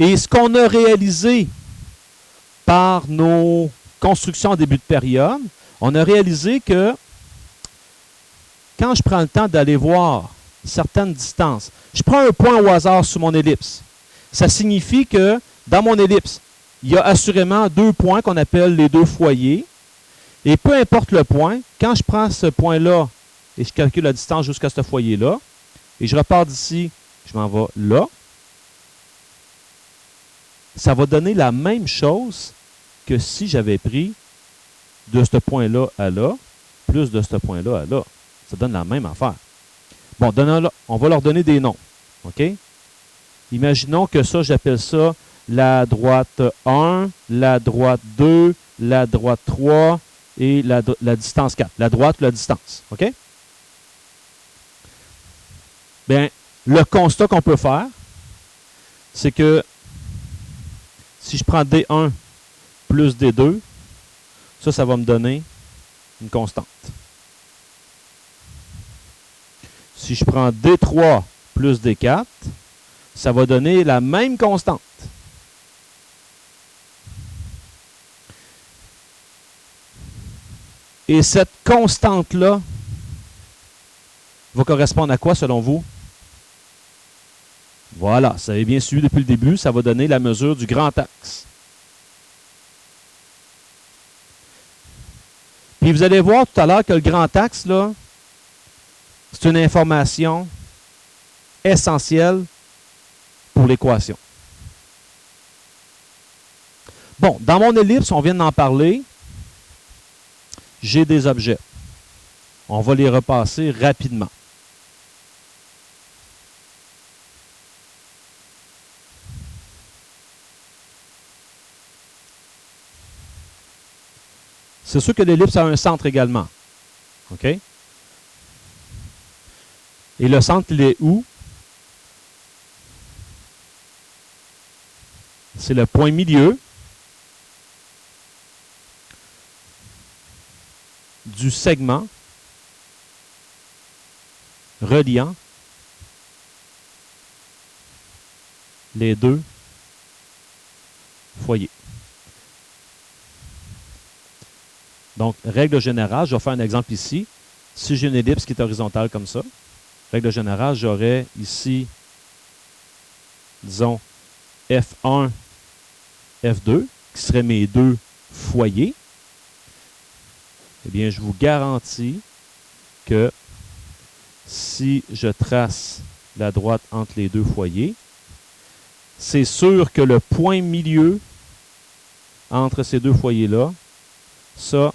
Et ce qu'on a réalisé par nos constructions en début de période, on a réalisé que quand je prends le temps d'aller voir certaines distances, je prends un point au hasard sur mon ellipse. Ça signifie que dans mon ellipse, il y a assurément 2 points qu'on appelle les 2 foyers. Et peu importe le point, quand je prends ce point-là et je calcule la distance jusqu'à ce foyer-là, et je repars d'ici, je m'en vais là, ça va donner la même chose que si j'avais pris de ce point-là à là, plus de ce point-là à là. Ça donne la même affaire. Bon, on va leur donner des noms. OK? Imaginons que ça, j'appelle ça la droite 1, la droite 2, la droite 3 et la distance 4. La droite ou la distance. OK? Bien, le constat qu'on peut faire, c'est que si je prends D1 plus D2, ça va me donner une constante. Si je prends D3 plus D4, ça va donner la même constante. Et cette constante-là va correspondre à quoi selon vous? Voilà, ça avez bien suivi depuis le début, ça va donner la mesure du grand axe. Puis vous allez voir tout à l'heure que le grand axe, là, c'est une information essentielle pour l'équation. Bon, dans mon ellipse, on vient d'en parler, j'ai des objets. On va les repasser rapidement. C'est sûr que l'ellipse a un centre également. OK? Et le centre, il est où? C'est le point milieu du segment reliant les 2 foyers. Donc, règle générale, je vais faire un exemple ici. Si j'ai une ellipse qui est horizontale comme ça, règle générale, j'aurais ici, disons, F1, F2, qui seraient mes 2 foyers. Eh bien, je vous garantis que si je trace la droite entre les 2 foyers, c'est sûr que le point milieu entre ces 2 foyers-là, ça,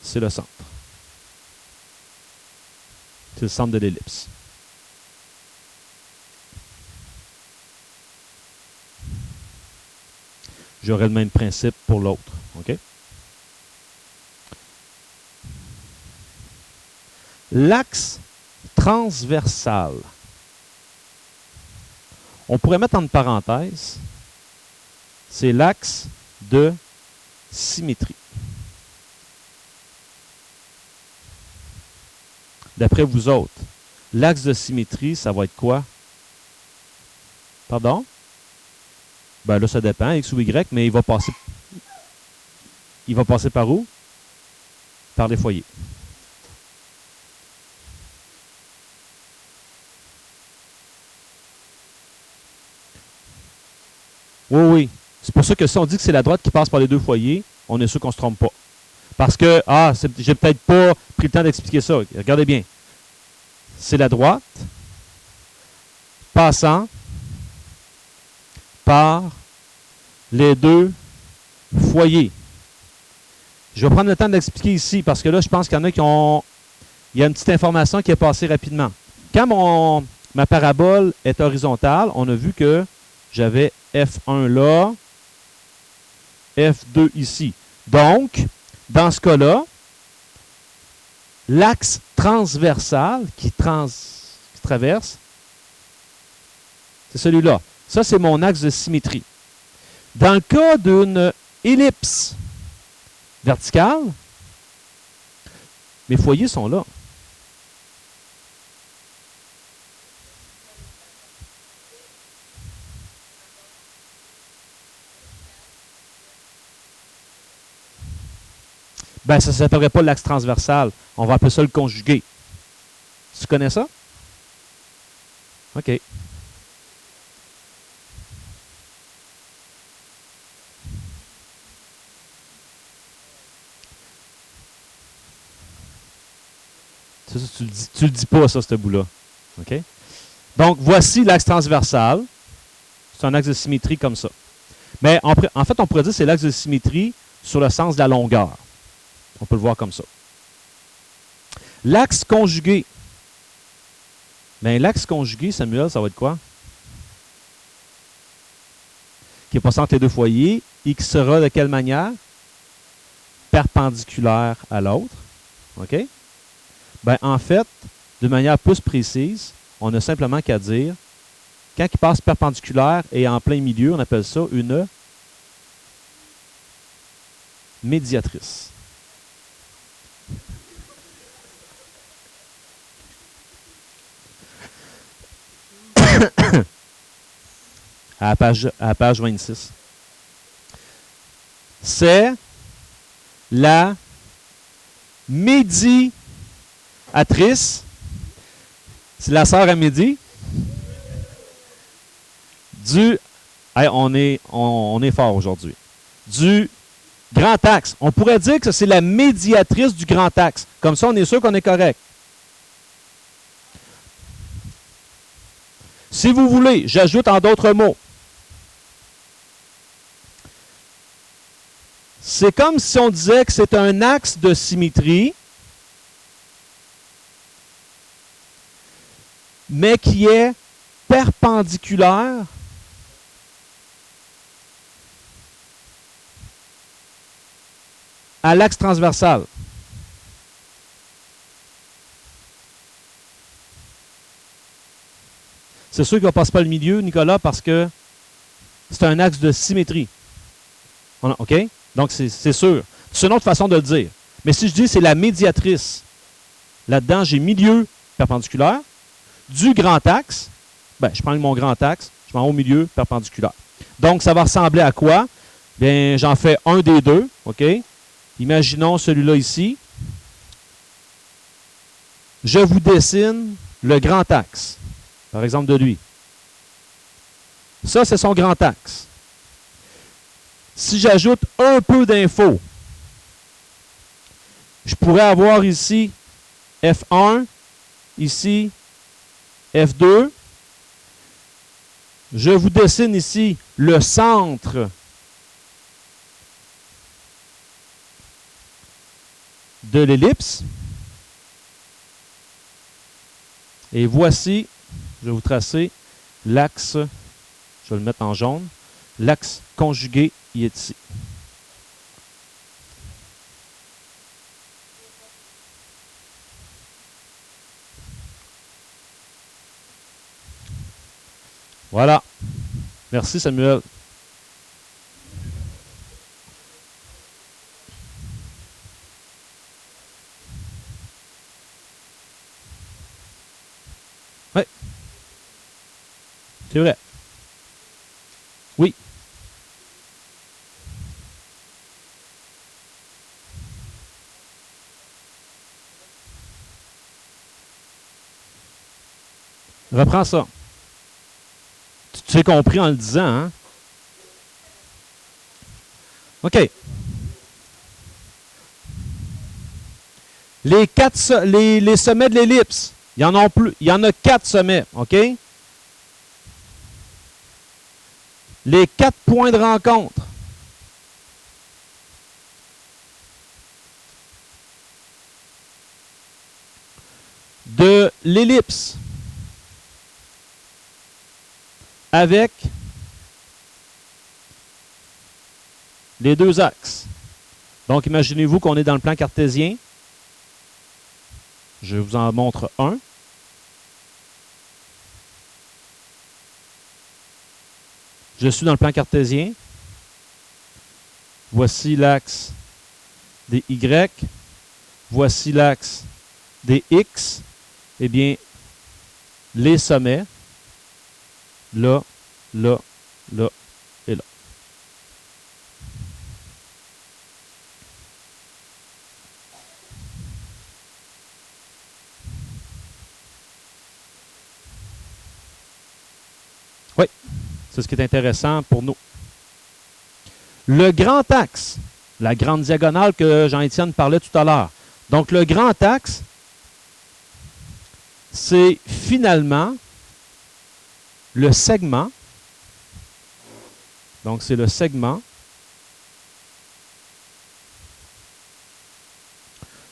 c'est le centre. C'est le centre de l'ellipse. J'aurai le même principe pour l'autre. OK? L'axe transversal. On pourrait mettre entre parenthèses, c'est l'axe de symétrie. D'après vous autres, l'axe de symétrie, ça va être quoi? Pardon? Ben là, ça dépend, X ou Y, mais il va passer par où? Par les foyers. Oui, oui. C'est pour ça que si on dit que c'est la droite qui passe par les 2 foyers, on est sûr qu'on ne se trompe pas. Parce que, j'ai peut-être pas pris le temps d'expliquer ça. Regardez bien. C'est la droite passant par les 2 foyers. Je vais prendre le temps d'expliquer ici parce que là, je pense qu'il y en a qui ont... Il y a une petite information qui est passée rapidement. Quand ma parabole est horizontale, on a vu que j'avais F1 là, F2 ici. Donc, dans ce cas-là, l'axe transversal qui traverse, c'est celui-là. Ça, c'est mon axe de symétrie. Dans le cas d'une ellipse verticale, mes foyers sont là. Ben, ça ne s'appellerait pas l'axe transversal. On va appeler ça le conjugué. Tu connais ça? OK. Ça, tu le dis pas, ça, ce bout-là. OK? Donc, voici l'axe transversal. C'est un axe de symétrie comme ça. Mais en fait, on pourrait dire que c'est l'axe de symétrie sur le sens de la longueur. On peut le voir comme ça. L'axe conjugué. Bien, l'axe conjugué, Samuel, ça va être quoi? Qui est passé entre les deux foyers et qui sera de quelle manière? Perpendiculaire à l'autre. OK? Bien, en fait, de manière plus précise, on n'a simplement qu'à dire, quand il passe perpendiculaire et en plein milieu, on appelle ça une médiatrice. à la page 26. C'est la médiatrice. C'est la sœur à midi. Du. Hey, on est fort aujourd'hui. Du grand axe. On pourrait dire que c'est la médiatrice du grand axe. Comme ça, on est sûr qu'on est correct. Si vous voulez, j'ajoute en d'autres mots. C'est comme si on disait que c'est un axe de symétrie, mais qui est perpendiculaire à l'axe transversal. C'est sûr qu'il ne passe pas le milieu, Nicolas, parce que c'est un axe de symétrie. OK? Donc, c'est sûr. C'est une autre façon de le dire. Mais si je dis c'est la médiatrice, là-dedans, j'ai milieu perpendiculaire, du grand axe, ben, je prends mon grand axe, je prends au milieu perpendiculaire. Donc, ça va ressembler à quoi? Bien, j'en fais un des deux. OK? Imaginons celui-là ici. Je vous dessine le grand axe, par exemple de lui. Ça, c'est son grand axe. Si j'ajoute un peu d'infos, je pourrais avoir ici F1, ici F2. Je vous dessine ici le centre de l'ellipse. Et voici, je vais vous tracer l'axe, je vais le mettre en jaune, l'axe conjugué, il est ici. Voilà. Merci, Samuel. Oui. C'est vrai. Oui. Reprends ça. Tu t'es compris en le disant, hein? OK. Les sommets de l'ellipse, il y en a plus. Il y en a 4 sommets, OK? Les 4 points de rencontre. De l'ellipse avec les deux axes. Donc, imaginez-vous qu'on est dans le plan cartésien. Je vous en montre un. Je suis dans le plan cartésien. Voici l'axe des Y. Voici l'axe des X. Eh bien, les sommets, là, là, là et là. Oui, c'est ce qui est intéressant pour nous. Le grand axe, la grande diagonale que Jean-Étienne parlait tout à l'heure. Donc, le grand axe, c'est finalement le segment. Donc, c'est le segment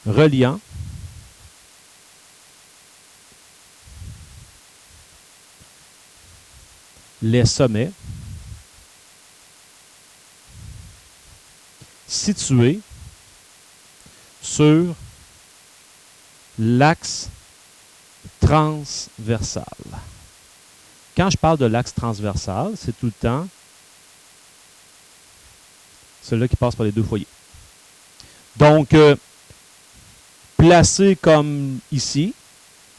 reliant les sommets situés sur l'axe transversal. Quand je parle de l'axe transversal, c'est tout le temps celui-là qui passe par les deux foyers. Donc, placé comme ici,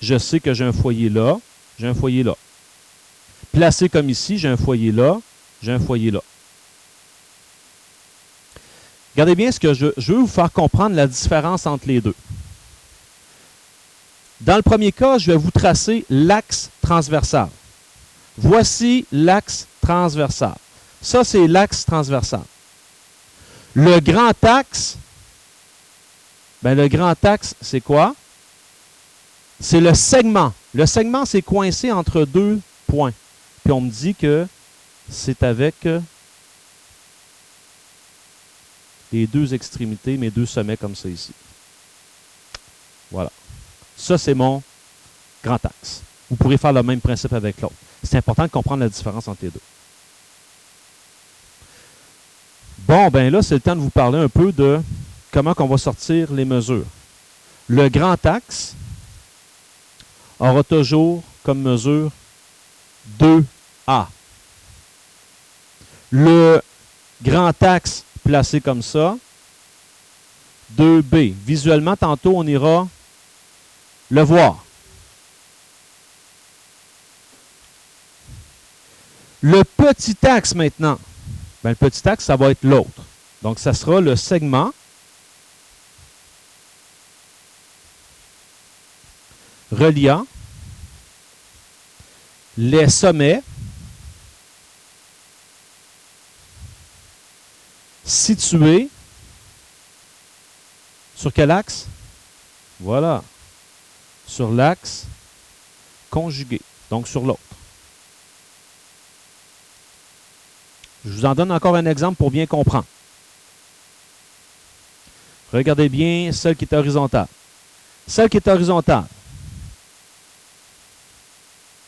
je sais que j'ai un foyer là, j'ai un foyer là. Placé comme ici, j'ai un foyer là, j'ai un foyer là. Regardez bien ce que je veux vous faire comprendre la différence entre les deux. Dans le premier cas, je vais vous tracer l'axe transversal. Voici l'axe transversal. Ça, c'est l'axe transversal. Le grand axe, ben le grand axe, c'est quoi? C'est le segment. Le segment, c'est coincé entre deux points. Puis on me dit que c'est avec les deux extrémités, mes deux sommets comme ça ici. Voilà. Ça, c'est mon grand axe. Vous pourrez faire le même principe avec l'autre. C'est important de comprendre la différence entre les deux. Bon, ben là, c'est le temps de vous parler un peu de comment on va sortir les mesures. Le grand axe aura toujours comme mesure 2A. Le grand axe placé comme ça, 2B. Visuellement, tantôt, on ira le voir. Le petit axe maintenant, ben, le petit axe, ça va être l'autre. Donc, ça sera le segment reliant les sommets situés sur quel axe? Voilà. Sur l'axe conjugué, donc sur l'autre. Je vous en donne encore un exemple pour bien comprendre. Regardez bien celle qui est horizontale. Celle qui est horizontale.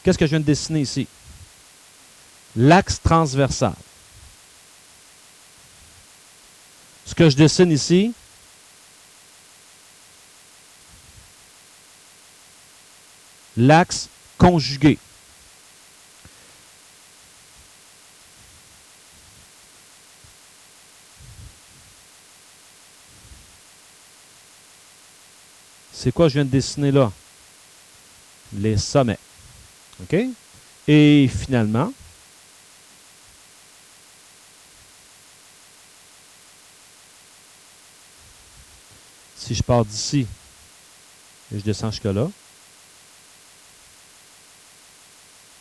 Qu'est-ce que je viens de dessiner ici? L'axe transversal. Ce que je dessine ici, l'axe conjugué. C'est quoi je viens de dessiner là? Les sommets. OK? Et finalement, si je pars d'ici et je descends jusque là,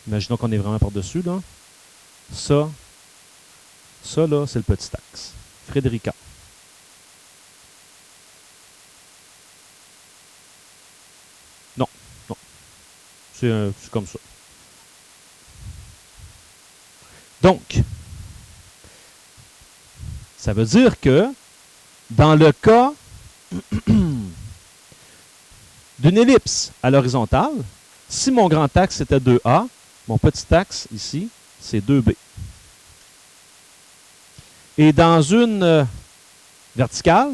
imaginons qu'on est vraiment par-dessus, là. Ça là, c'est le petit axe. Frédérica. Non, non. C'est comme ça. Donc, ça veut dire que dans le cas d'une ellipse à l'horizontale, si mon grand axe était 2A, mon petit axe ici, c'est 2B. Et dans une verticale,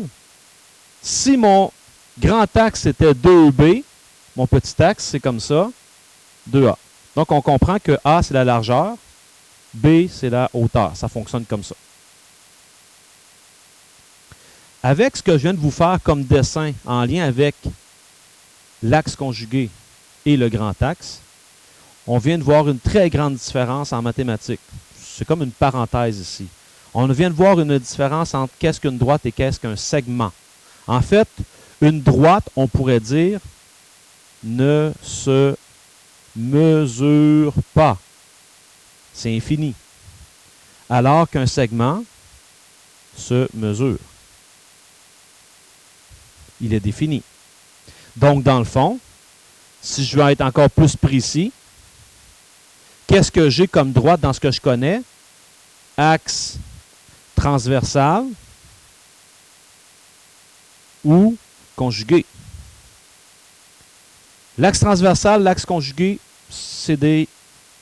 si mon grand axe était 2B, mon petit axe, c'est comme ça, 2A. Donc, on comprend que A, c'est la largeur, B, c'est la hauteur. Ça fonctionne comme ça. Avec ce que je viens de vous faire comme dessin en lien avec l'axe conjugué et le grand axe, on vient de voir une très grande différence en mathématiques. C'est comme une parenthèse ici. On vient de voir une différence entre qu'est-ce qu'une droite et qu'est-ce qu'un segment. En fait, une droite, on pourrait dire, ne se mesure pas. C'est infini. Alors qu'un segment se mesure. Il est défini. Donc, dans le fond, si je veux être encore plus précis, qu'est-ce que j'ai comme droite dans ce que je connais? Axe transversal ou conjugué. L'axe transversal, l'axe conjugué, c'est des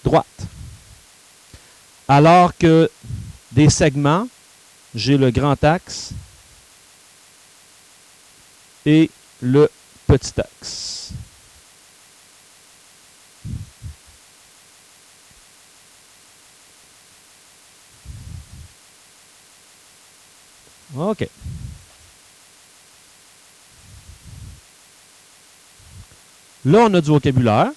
droites. Alors que des segments, j'ai le grand axe et le petit axe. OK. Là, on a du vocabulaire.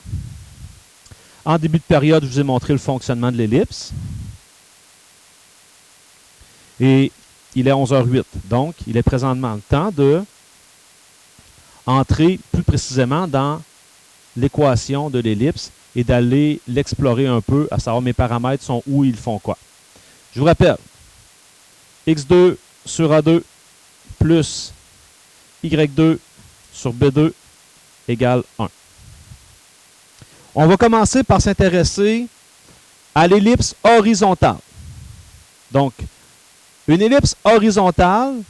En début de période, je vous ai montré le fonctionnement de l'ellipse. Et il est 11h08. Donc, il est présentement le temps de entrer plus précisément dans l'équation de l'ellipse et d'aller l'explorer un peu, à savoir mes paramètres sont où, ils font quoi. Je vous rappelle, x2 sur a2 plus y2 sur b2 égale 1. On va commencer par s'intéresser à l'ellipse horizontale. Donc, une ellipse horizontale,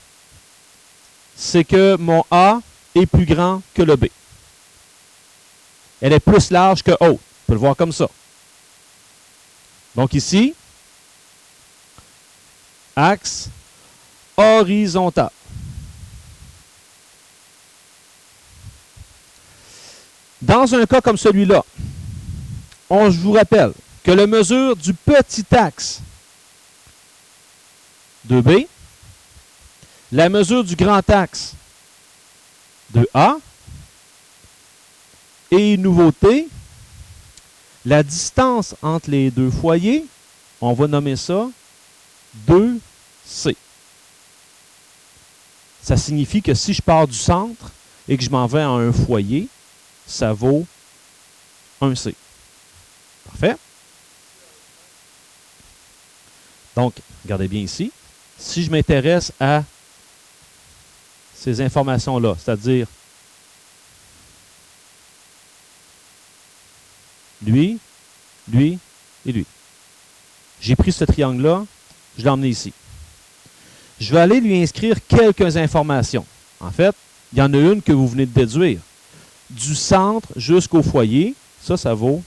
c'est que mon A est plus grand que le B. Elle est plus large que haute. On peut le voir comme ça. Donc ici, axe horizontal. Dans un cas comme celui-là, je vous rappelle que la mesure du petit axe de B, la mesure du grand axe de A, et nouveauté, la distance entre les deux foyers, on va nommer ça 2C. Ça signifie que si je pars du centre et que je m'en vais à un foyer, ça vaut 1C. Parfait. Donc, regardez bien ici. Si je m'intéresse à ces informations-là, c'est-à-dire lui, lui et lui. J'ai pris ce triangle-là, je l'ai emmené ici. Je vais aller lui inscrire quelques informations. En fait, il y en a une que vous venez de déduire. Du centre jusqu'au foyer, ça vaut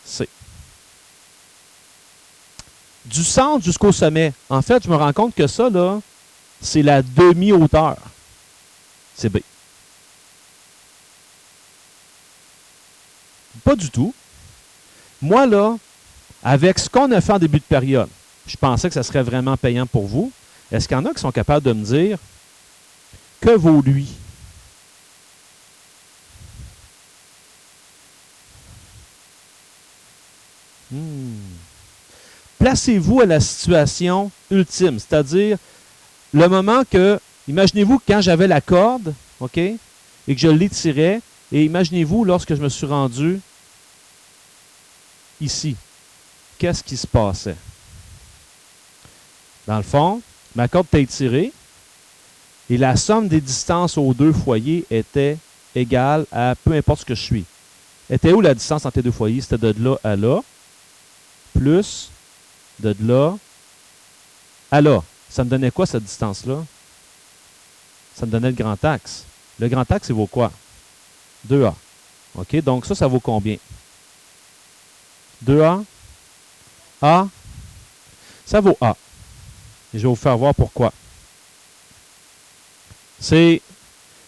C. Du centre jusqu'au sommet, en fait, je me rends compte que ça, là, c'est la demi-hauteur. C'est B. Pas du tout. Moi, là, avec ce qu'on a fait en début de période, je pensais que ça serait vraiment payant pour vous. Est-ce qu'il y en a qui sont capables de me dire que vaut lui? Placez-vous à la situation ultime, c'est-à-dire le moment que, imaginez-vous quand j'avais la corde, OK, et que je l'étirais, et imaginez-vous lorsque je me suis rendu ici. Qu'est-ce qui se passait? Dans le fond, ma corde était étirée et la somme des distances aux deux foyers était égale à peu importe ce que je suis. Était où la distance entre les deux foyers? C'était de là à là, plus de là à là. Ça me donnait quoi cette distance-là? Ça me donnait le grand axe. Le grand axe, il vaut quoi? 2A. OK, donc ça vaut combien? 2A. A. Ça vaut A. Et je vais vous faire voir pourquoi. C'est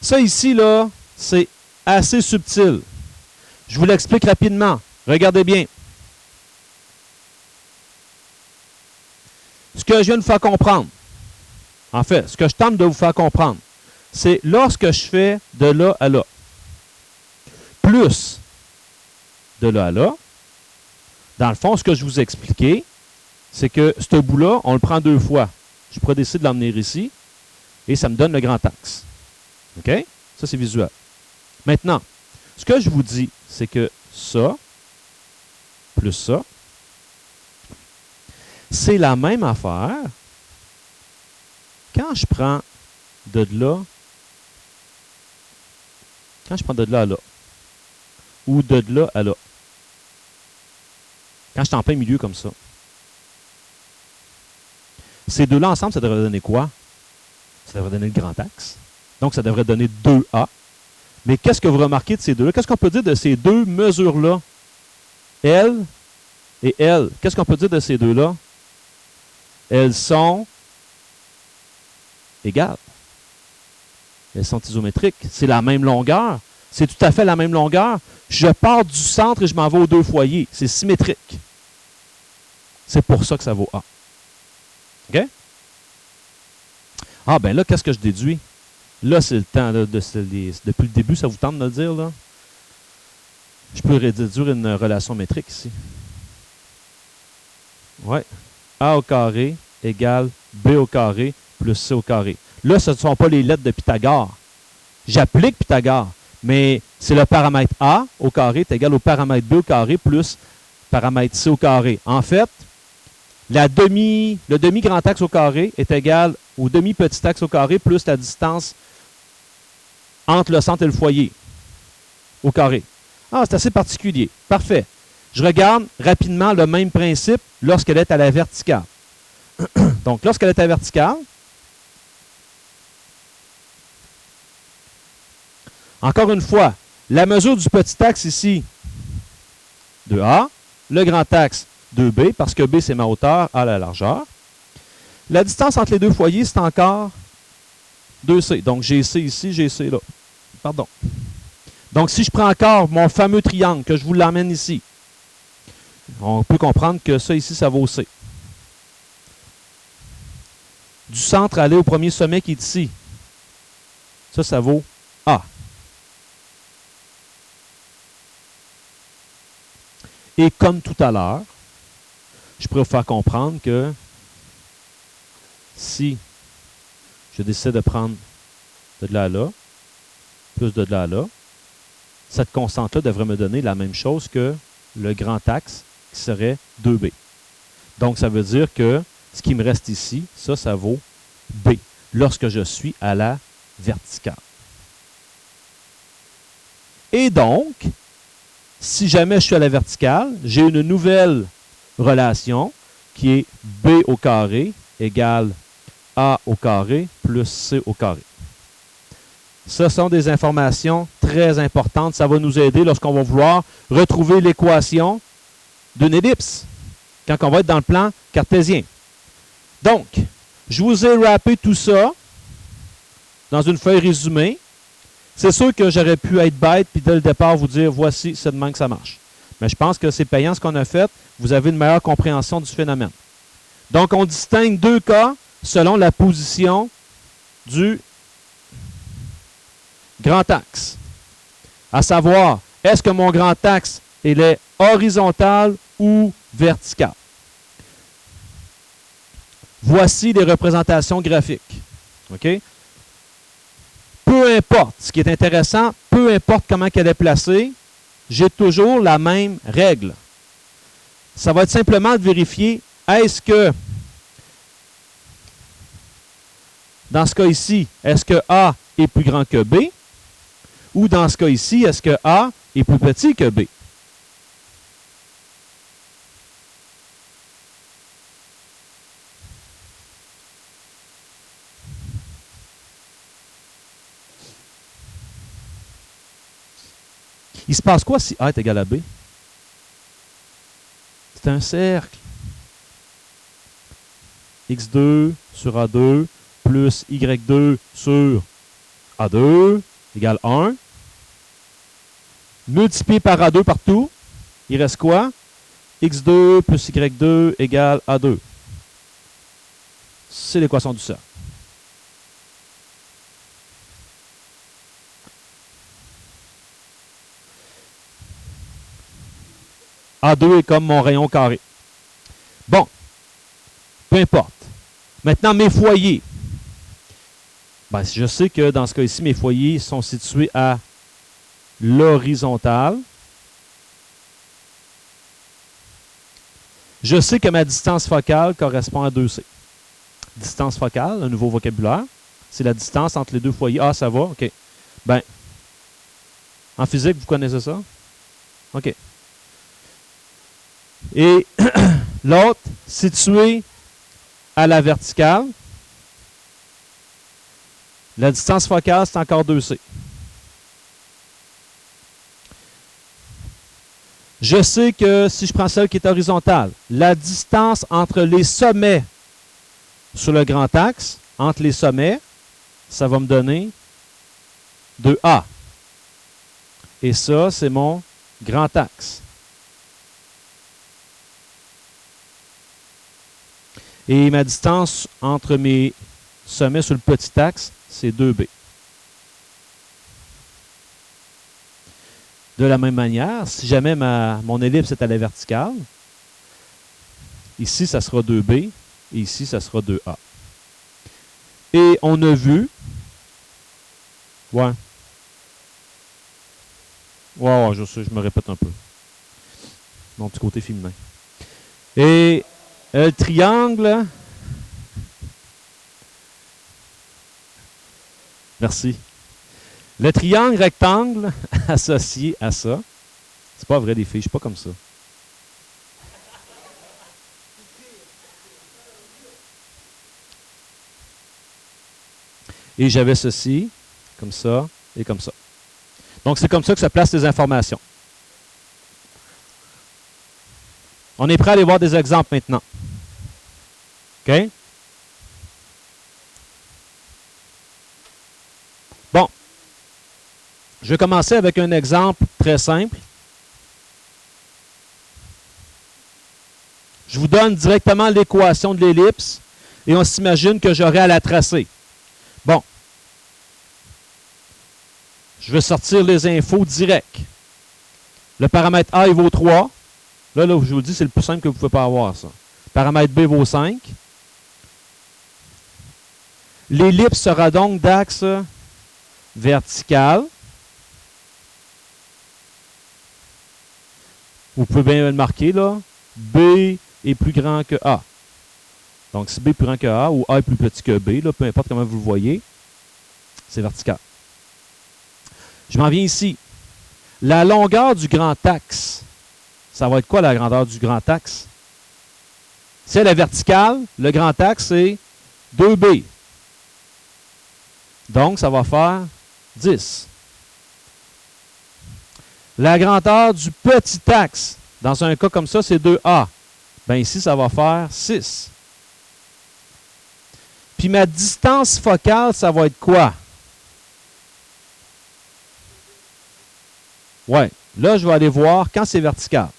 ça ici, là, c'est assez subtil. Je vous l'explique rapidement. Regardez bien. Ce que je viens de vous faire comprendre, en fait, ce que je tente de vous faire comprendre, c'est lorsque je fais de là à là, plus de là à là, dans le fond, ce que je vous ai expliqué, c'est que ce bout-là, on le prend deux fois. Je pourrais décider de l'emmener ici, et ça me donne le grand axe. OK? Ça, c'est visuel. Maintenant, ce que je vous dis, c'est que ça, plus ça, C'est la même affaire quand je prends de là, à là, ou de là à là. Quand je suis en plein milieu comme ça. Ces deux-là ensemble, ça devrait donner quoi? Ça devrait donner le grand axe. Donc, ça devrait donner 2A. Mais qu'est-ce que vous remarquez de ces deux-là? Qu'est-ce qu'on peut dire de ces deux mesures-là? L et L. Qu'est-ce qu'on peut dire de ces deux-là? Elles sont égales. Elles sont isométriques. C'est la même longueur. C'est tout à fait la même longueur. Je pars du centre et je m'en vais aux deux foyers. C'est symétrique. C'est pour ça que ça vaut A. OK? Ah, ben là, qu'est-ce que je déduis? Là, c'est le temps. Là, depuis le début, ça vous tente de me le dire, là? Je peux déduire une relation métrique ici. Oui. A au carré égale B au carré plus C au carré. Là, ce ne sont pas les lettres de Pythagore. J'applique Pythagore, mais c'est le paramètre A au carré est égal au paramètre B au carré plus paramètre C au carré. En fait, le demi-grand axe au carré est égal au demi-petit axe au carré plus la distance entre le centre et le foyer au carré. Ah, c'est assez particulier. Parfait. Je regarde rapidement le même principe lorsqu'elle est à la verticale. Donc, lorsqu'elle est à la verticale, encore une fois, la mesure du petit axe ici, 2A, le grand axe, 2B, parce que B, c'est ma hauteur, A, la largeur. La distance entre les deux foyers, c'est encore 2C. Donc, j'ai C ici, j'ai C là. Pardon. Donc, si je prends encore mon fameux triangle, que je vous l'emmène ici, on peut comprendre que ça ici, ça vaut C. Du centre, aller au premier sommet qui est ici. Ça vaut A. Et comme tout à l'heure, je pourrais vous faire comprendre que si je décide de prendre de là à là, plus de là à là, cette constante-là devrait me donner la même chose que le grand axe qui serait 2B. Donc, ça veut dire que ce qui me reste ici, ça vaut B, lorsque je suis à la verticale. Et donc, si jamais je suis à la verticale, j'ai une nouvelle relation qui est B au carré égale A au carré plus C au carré. Ce sont des informations très importantes. Ça va nous aider lorsqu'on va vouloir retrouver l'équation d'une ellipse, quand on va être dans le plan cartésien. Donc, je vous ai rappé tout ça dans une feuille résumée. C'est sûr que j'aurais pu être bête puis dès le départ vous dire voici, c'est de même que ça marche. Mais je pense que c'est payant ce qu'on a fait. Vous avez une meilleure compréhension du phénomène. Donc, on distingue deux cas selon la position du grand axe. À savoir, est-ce que mon grand axe il est horizontal ou vertical? Voici les représentations graphiques. OK? Peu importe, ce qui est intéressant, peu importe comment elle est placée, j'ai toujours la même règle. Ça va être simplement de vérifier, est-ce que, dans ce cas ici, est-ce que A est plus grand que B? Ou dans ce cas ici, est-ce que A est plus petit que B? Il se passe quoi si A est égal à B? C'est un cercle. X2 sur A2 plus Y2 sur A2 égale 1. Multiplié par A2 partout, il reste quoi? X2 plus Y2 égale A2. C'est l'équation du cercle. A2 est comme mon rayon carré. Bon, peu importe. Maintenant, mes foyers. Ben, je sais que dans ce cas ici, mes foyers sont situés à l'horizontale. Je sais que ma distance focale correspond à 2C. Distance focale, un nouveau vocabulaire, c'est la distance entre les deux foyers. Ah, ça va, OK. Ben, en physique, vous connaissez ça? OK. Et l'autre, situé à la verticale, la distance focale, c'est encore 2C. Je sais que si je prends celle qui est horizontale, la distance entre les sommets sur le grand axe, entre les sommets, ça va me donner 2A. Et ça, c'est mon grand axe. Et ma distance entre mes sommets sur le petit axe, c'est 2B. De la même manière, si jamais mon ellipse est à la verticale, ici, ça sera 2B et ici, ça sera 2A. Et on a vu... Ouais. Ouais, je sais, je me répète un peu. Mon petit côté féminin. Et le triangle... Merci. Le triangle rectangle associé à ça, c'est pas vrai les filles, je suis pas comme ça. Et j'avais ceci, comme ça, et comme ça. Donc c'est comme ça que se placent les informations. On est prêt à aller voir des exemples maintenant. OK? Bon. Je vais commencer avec un exemple très simple. Je vous donne directement l'équation de l'ellipse et on s'imagine que j'aurai à la tracer. Bon. Je vais sortir les infos direct. Le paramètre A, il vaut 3. Là, je vous dis, c'est le plus simple que vous ne pouvez pas avoir, ça. Paramètre B vaut 5. L'ellipse sera donc d'axe vertical. Vous pouvez bien le marquer, là. B est plus grand que A. Donc, si B est plus grand que A ou A est plus petit que B, là, peu importe comment vous le voyez, c'est vertical. Je m'en viens ici. La longueur du grand axe, ça va être quoi la grandeur du grand axe? C'est la verticale, le grand axe, c'est 2B. Donc, ça va faire 10. La grandeur du petit axe, dans un cas comme ça, c'est 2A. Bien ici, ça va faire 6. Puis ma distance focale, ça va être quoi? Ouais, là, je vais aller voir quand c'est vertical.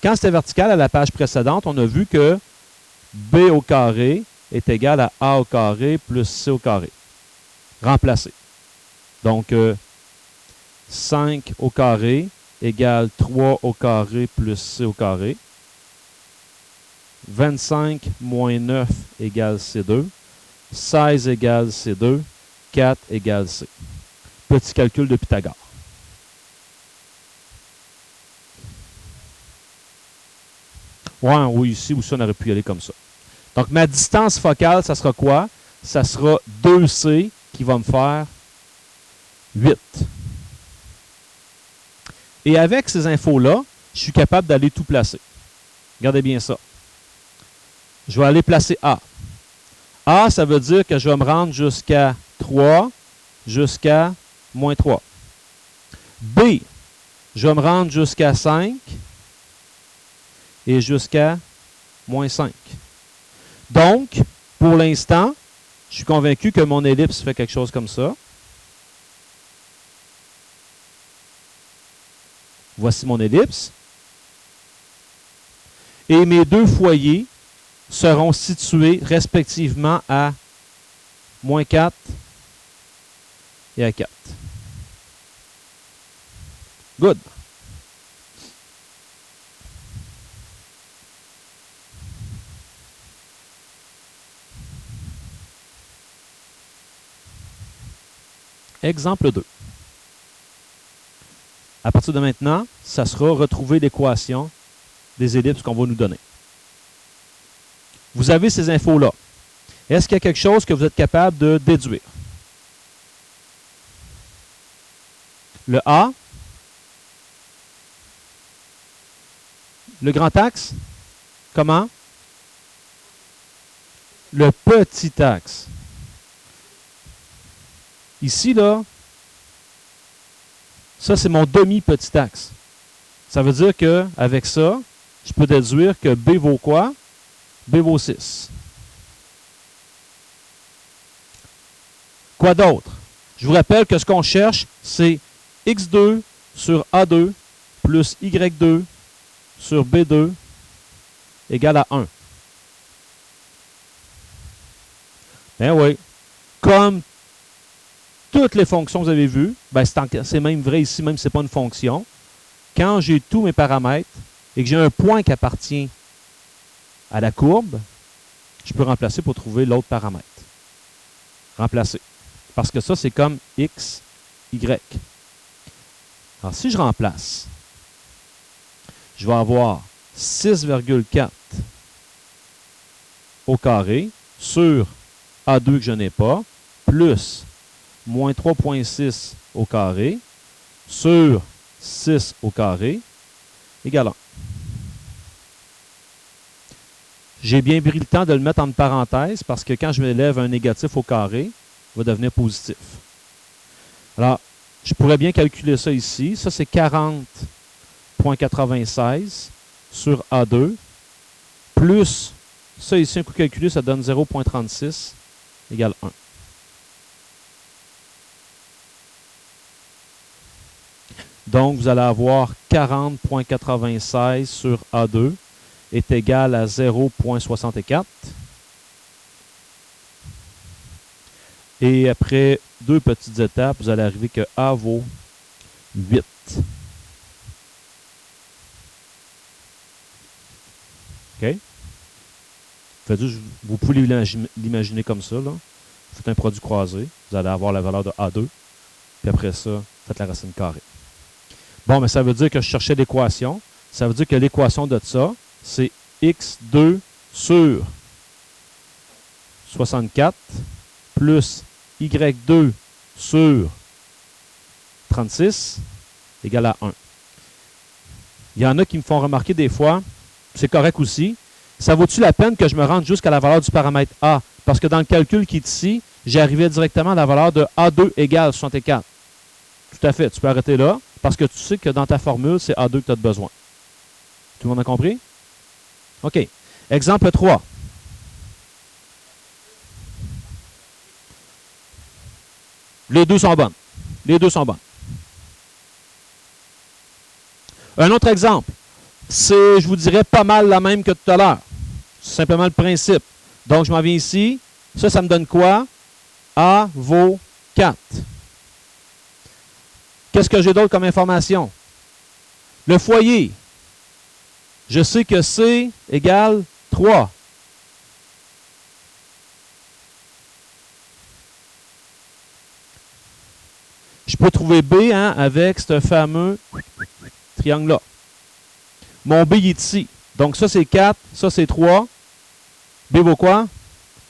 Quand c'était vertical, à la page précédente, on a vu que B au carré est égal à A au carré plus C au carré. Remplacé. Donc, 5 au carré égale 3 au carré plus C au carré. 25 moins 9 égale C2. 16 égale C2. 4 égale C. Petit calcul de Pythagore. Ouais, oui, ici ou ça, on aurait pu y aller comme ça. Donc, ma distance focale, ça sera quoi? Ça sera 2C qui va me faire 8. Et avec ces infos-là, je suis capable d'aller tout placer. Regardez bien ça. Je vais aller placer A. A, ça veut dire que je vais me rendre jusqu'à 3, jusqu'à moins 3. B, je vais me rendre jusqu'à 5 et jusqu'à moins 5. Donc, pour l'instant, je suis convaincu que mon ellipse fait quelque chose comme ça. Voici mon ellipse. Et mes deux foyers seront situés respectivement à moins 4 et à 4. Good. Exemple 2. À partir de maintenant, ça sera retrouver l'équation des ellipses qu'on va nous donner. Vous avez ces infos-là. Est-ce qu'il y a quelque chose que vous êtes capable de déduire? Le A. Le grand axe. Comment? Le petit axe. Ici, là, ça, c'est mon demi-petit axe. Ça veut dire qu'avec ça, je peux déduire que B vaut quoi? B vaut 6. Quoi d'autre? Je vous rappelle que ce qu'on cherche, c'est x2 sur A2 plus y2 sur B2 égale à 1. Ben oui. Comme toutes les fonctions que vous avez vues, ben c'est même vrai ici, même si ce n'est pas une fonction. Quand j'ai tous mes paramètres et que j'ai un point qui appartient à la courbe, je peux remplacer pour trouver l'autre paramètre. Remplacer. Parce que ça, c'est comme x, y. Alors, si je remplace, je vais avoir 6,4 au carré sur A2 que je n'ai pas, plus moins 3,6 au carré sur 6 au carré égale 1. J'ai bien pris le temps de le mettre en parenthèse parce que quand je m'élève un négatif au carré, il va devenir positif. Alors, je pourrais bien calculer ça ici. Ça, c'est 40,96 sur A2 plus ça ici, un coup calculé, ça donne 0,36 égale 1. Donc, vous allez avoir 40,96 sur A2 est égal à 0,64. Et après deux petites étapes, vous allez arriver que A vaut 8. OK? Vous pouvez l'imaginer comme ça. Là. Faites un produit croisé. Vous allez avoir la valeur de A2. Puis après ça, faites la racine carrée. Bon, mais ça veut dire que je cherchais l'équation. Ça veut dire que l'équation de ça, c'est x2 sur 64 plus y2 sur 36 égale à 1. Il y en a qui me font remarquer des fois, c'est correct aussi, ça vaut-tu la peine que je me rende jusqu'à la valeur du paramètre A? Parce que dans le calcul qui est ici, j'arrivais directement à la valeur de A2 égale 64. Tout à fait, tu peux arrêter là, parce que tu sais que dans ta formule, c'est A2 que tu as besoin. Tout le monde a compris? OK. Exemple 3. Les deux sont bonnes. Les deux sont bonnes. Un autre exemple, c'est, je vous dirais, pas mal la même que tout à l'heure. C'est simplement le principe. Donc, je m'en viens ici. Ça me donne quoi? A vaut 4. Qu'est-ce que j'ai d'autre comme information? Le foyer. Je sais que C égale 3. Je peux trouver B avec ce fameux triangle-là. Mon B il est ici. Donc ça, c'est 4. Ça, c'est 3. B vaut quoi?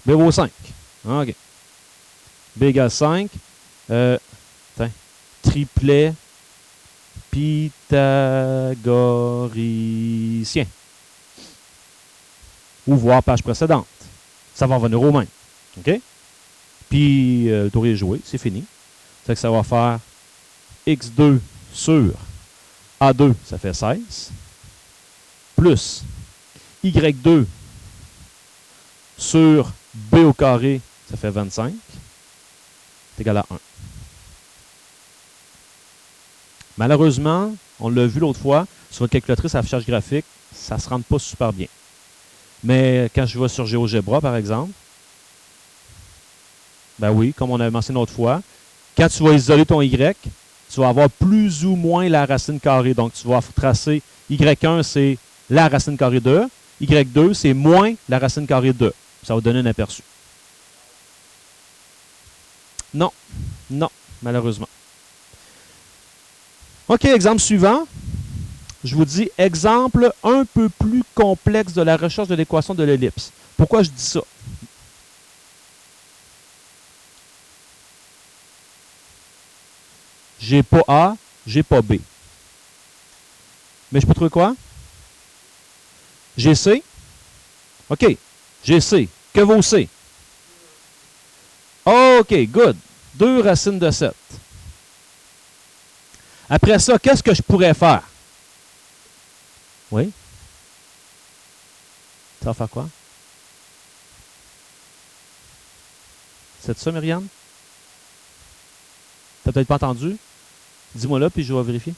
B vaut 5. OK. B égale 5. Triplet pythagoricien. Ou voir page précédente. Ça va revenir au même. OK? Puis, le tour est joué. C'est fini. C'est que ça va faire x2 sur A2, ça fait 16. Plus y2 sur b au carré, ça fait 25. C'est égal à 1. Malheureusement, on l'a vu l'autre fois, sur votre calculatrice à affichage graphique, ça ne se rend pas super bien. Mais quand je vais sur GeoGebra, par exemple, ben oui, comme on avait mentionné l'autre fois, quand tu vas isoler ton Y, tu vas avoir plus ou moins la racine carrée. Donc, tu vas tracer Y1, c'est la racine carrée de. Y2, c'est moins la racine carrée de. Ça va donner un aperçu. Non. Non, malheureusement. OK, exemple suivant. Je vous dis exemple un peu plus complexe de la recherche de l'équation de l'ellipse. Pourquoi je dis ça? J'ai pas A, j'ai pas B. Mais je peux trouver quoi? J'ai C. OK. J'ai C. Que vaut C? OK, good. 2 racines de 7. Après ça, qu'est-ce que je pourrais faire? Oui? Ça va faire quoi? C'est ça, Myriam? T'as peut-être pas entendu? Dis-moi là, puis je vais vérifier.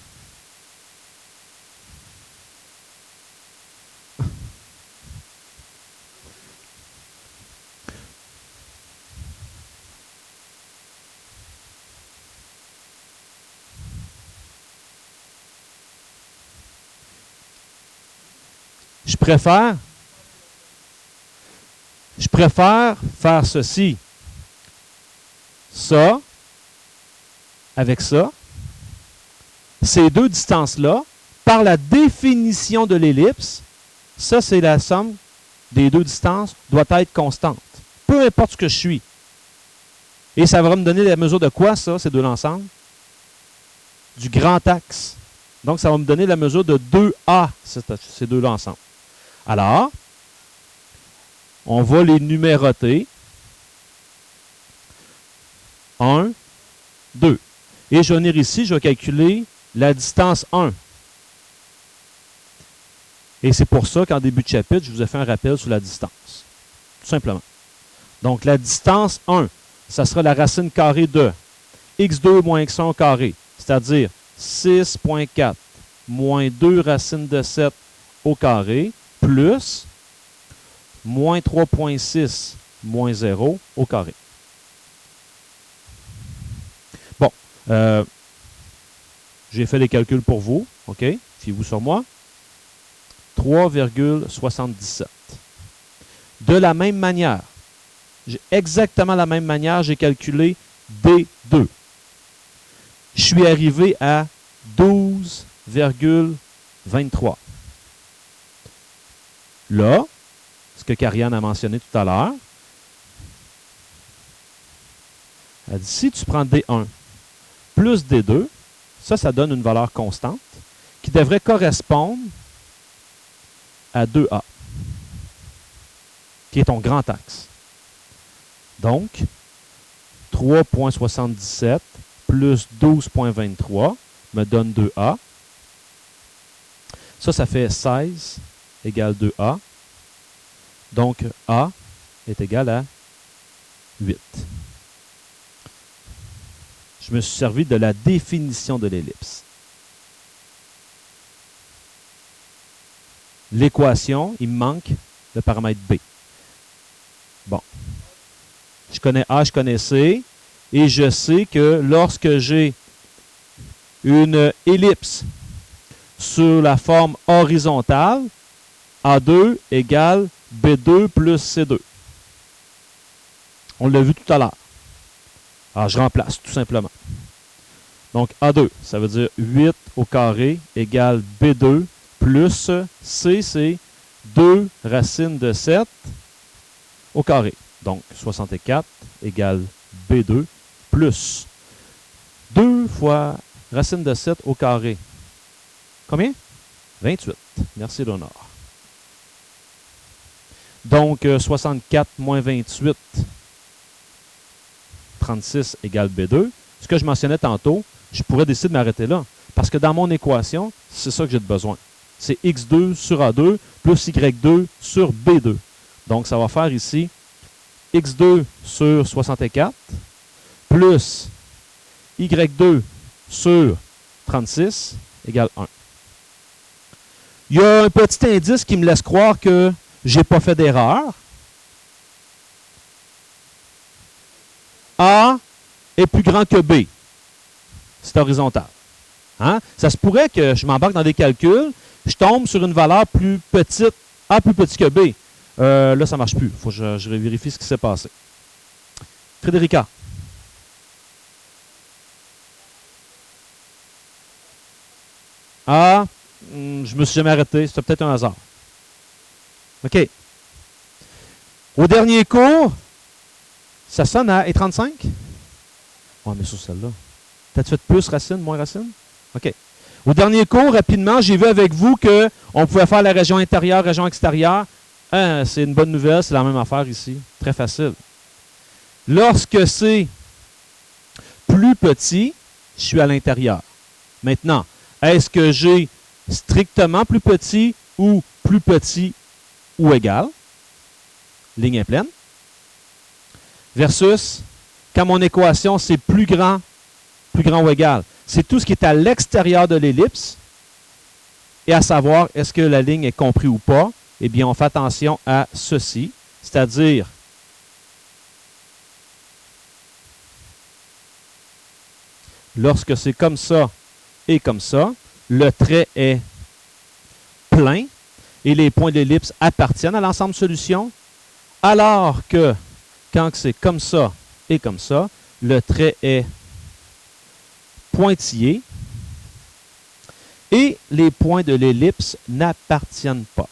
Je préfère faire ceci. Ça, avec ça. Ces deux distances-là, par la définition de l'ellipse, ça, c'est la somme des deux distances, doit être constante. Peu importe ce que je suis. Et ça va me donner la mesure de quoi, ça, ces deux ensembles? Du grand axe. Donc, ça va me donner la mesure de 2A, ces deux-là ensemble. Alors, on va les numéroter. 1, 2. Et je vais venir ici, je vais calculer la distance 1. Et c'est pour ça qu'en début de chapitre, je vous ai fait un rappel sur la distance. Tout simplement. Donc, la distance 1, ça sera la racine carrée de x2 moins x1 au carré, c'est-à-dire 6,4 moins 2 racines de 7 au carré, plus moins 3,6 moins 0 au carré. Bon, j'ai fait les calculs pour vous, OK? Fiez-vous sur moi. 3,77. De la même manière, exactement la même manière, j'ai calculé D2. Je suis arrivé à 12,23. Là, ce que Karianne a mentionné tout à l'heure, elle dit, si tu prends D1 plus D2, ça donne une valeur constante qui devrait correspondre à 2A, qui est ton grand axe. Donc, 3,77 plus 12,23 me donne 2A. Ça fait 16 égale 2A. Donc, A est égal à 8. Je me suis servi de la définition de l'ellipse. L'équation, il me manque le paramètre B. Bon. Je connais A, je connais C, et je sais que lorsque j'ai une ellipse sur la forme horizontale, A2 égale B2 plus C2. On l'a vu tout à l'heure. Alors, je remplace, tout simplement. Donc, A2, ça veut dire 8 au carré égale B2 plus C, c'est 2 racines de 7 au carré. Donc, 64 égale B2 plus 2 fois racine de 7 au carré. Combien? 28. Merci, Léonard. Donc, 64 moins 28, 36 égale B2. Ce que je mentionnais tantôt, je pourrais décider de m'arrêter là. Parce que dans mon équation, c'est ça que j'ai de besoin. C'est x2 sur A2 plus y2 sur B2. Donc, ça va faire ici x2 sur 64 plus y2 sur 36 égale 1. Il y a un petit indice qui me laisse croire que je n'ai pas fait d'erreur. A est plus grand que B. C'est horizontal. Hein? Ça se pourrait que je m'embarque dans des calculs, je tombe sur une valeur plus petite, A plus petit que B. Là, ça ne marche plus. Il faut que je vérifie ce qui s'est passé. Frédérica. A, je ne me suis jamais arrêté. C'était peut-être un hasard. OK. Au dernier cours, ça sonne à E35? Ouais, mais sur celle-là. T'as-tu fait plus racine, moins racine? OK. Au dernier cours, rapidement, j'ai vu avec vous qu'on pouvait faire la région intérieure, région extérieure. C'est une bonne nouvelle, c'est la même affaire ici. Très facile. Lorsque c'est plus petit, je suis à l'intérieur. Maintenant, est-ce que j'ai strictement plus petit ou égal? Ligne est pleine. Versus, quand mon équation, c'est plus grand ou égal. C'est tout ce qui est à l'extérieur de l'ellipse. Et à savoir, est-ce que la ligne est comprise ou pas? Eh bien, on fait attention à ceci. C'est-à-dire, lorsque c'est comme ça et comme ça, le trait est plein et les points de l'ellipse appartiennent à l'ensemble solution. Alors que, quand c'est comme ça et comme ça, le trait est pointillé et les points de l'ellipse n'appartiennent pas.